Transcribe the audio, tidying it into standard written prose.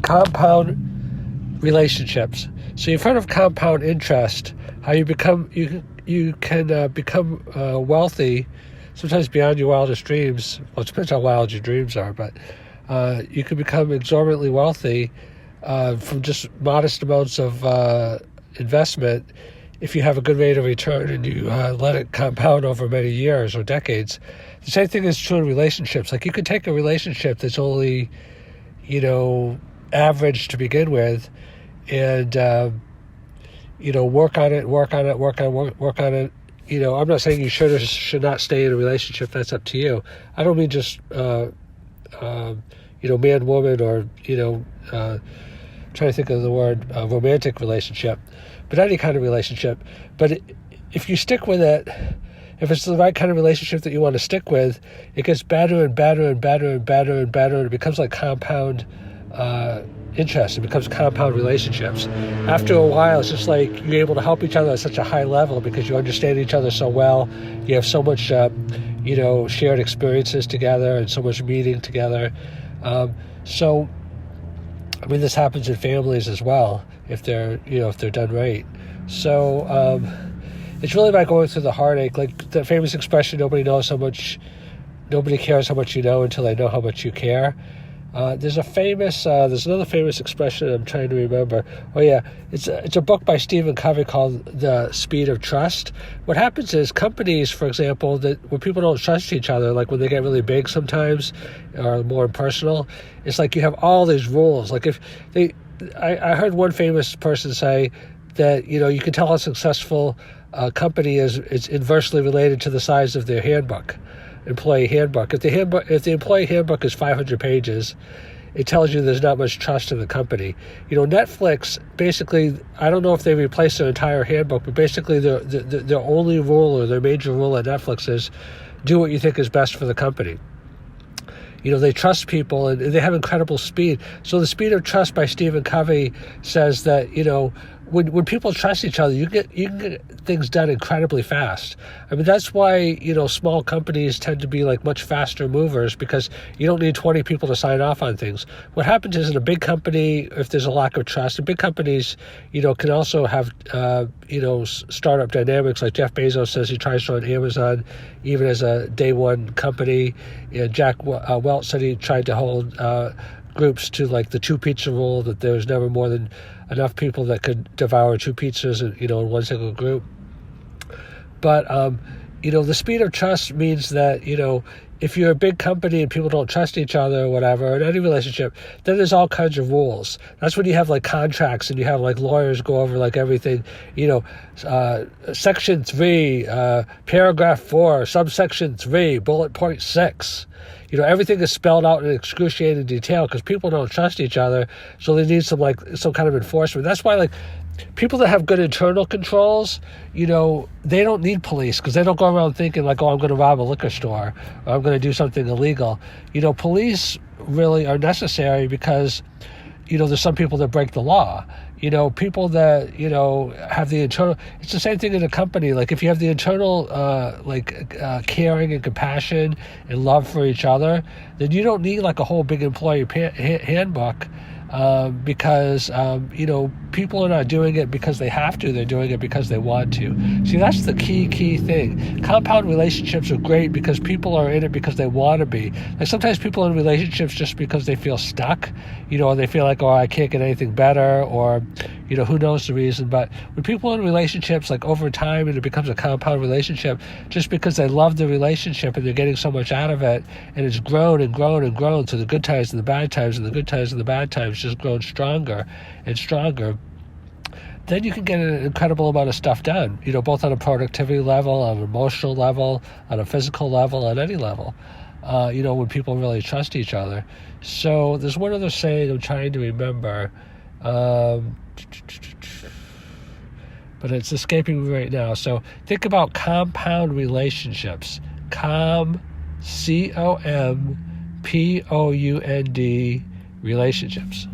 compound relationships. So you've heard of compound interest, how you can become wealthy, sometimes beyond your wildest dreams. Well, it depends how wild your dreams are, but you can become exorbitantly wealthy from just modest amounts of investment if you have a good rate of return and you let it compound over many years or decades. The same thing is true in relationships. Like, you could take a relationship that's only, average to begin with, and work on it. I'm not saying you should or should not stay in a relationship. That's up to you. I don't mean just man, woman, or trying to think of the word romantic relationship, but any kind of relationship. But if you stick with it, if it's the right kind of relationship that you want to stick with, it gets better and better and better and better and better, and it becomes like compound interest. It becomes compound relationships. After a while, it's just like you're able to help each other at such a high level because you understand each other so well. You have so much, shared experiences together and so much meeting together. This happens in families as well if they're done right. So it's really about going through the heartache. Like the famous expression, nobody cares how much you know until they know how much you care. There's another famous expression I'm trying to remember. Oh yeah, it's a book by Stephen Covey called The Speed of Trust. What happens is companies, for example, that when people don't trust each other, like when they get really big sometimes, or more impersonal, it's like you have all these rules. Like I heard one famous person say that, you can tell how successful a company is, it's inversely related to the size of their employee handbook. If the employee handbook is 500 pages, it tells you there's not much trust in the company. Netflix, basically, I don't know if they replaced their entire handbook, but basically their only rule, or their major rule at Netflix, is do what you think is best for the company. They trust people, and they have incredible speed. So The Speed of Trust by Stephen Covey says that, when people trust each other, you can get things done incredibly fast. That's why, small companies tend to be like much faster movers, because you don't need 20 people to sign off on things. What happens is, in a big company, if there's a lack of trust, and big companies, can also have, startup dynamics. Like Jeff Bezos says he tries to run Amazon even as a day one company. Jack Welch said he tried to hold groups to like the 2 pizza rule, that there was never more than enough people that could devour 2 pizzas in one single group. But the speed of trust means that if you're a big company and people don't trust each other or whatever in any relationship, then there's all kinds of rules. That's when you have like contracts and you have like lawyers go over like everything, section 3, paragraph 4, subsection 3, bullet point 6. Everything is spelled out in excruciating detail because people don't trust each other, so they need some kind of enforcement. That's why people that have good internal controls, they don't need police, because they don't go around thinking like, oh, I'm going to rob a liquor store, or I'm going to do something illegal. Police really are necessary because, there's some people that break the law. People that, have the internal, it's the same thing in a company. Like if you have the internal, caring and compassion and love for each other, then you don't need like a whole big employee handbook. Because people are not doing it because they have to. They're doing it because they want to. See, that's the key thing. Compound relationships are great because people are in it because they want to be. Like sometimes people are in relationships just because they feel stuck, or they feel like, oh, I can't get anything better, or who knows the reason. But when people are in relationships, like over time, and it becomes a compound relationship, just because they love the relationship and they're getting so much out of it, and it's grown and grown and grown to the good times and the bad times, and the good times and the bad times just grown stronger and stronger, then you can get an incredible amount of stuff done, both on a productivity level, on an emotional level, on a physical level, on any level, when people really trust each other. So there's one other saying I'm trying to remember, but it's escaping me right now. So think about compound relationships. COMPOUND relationships.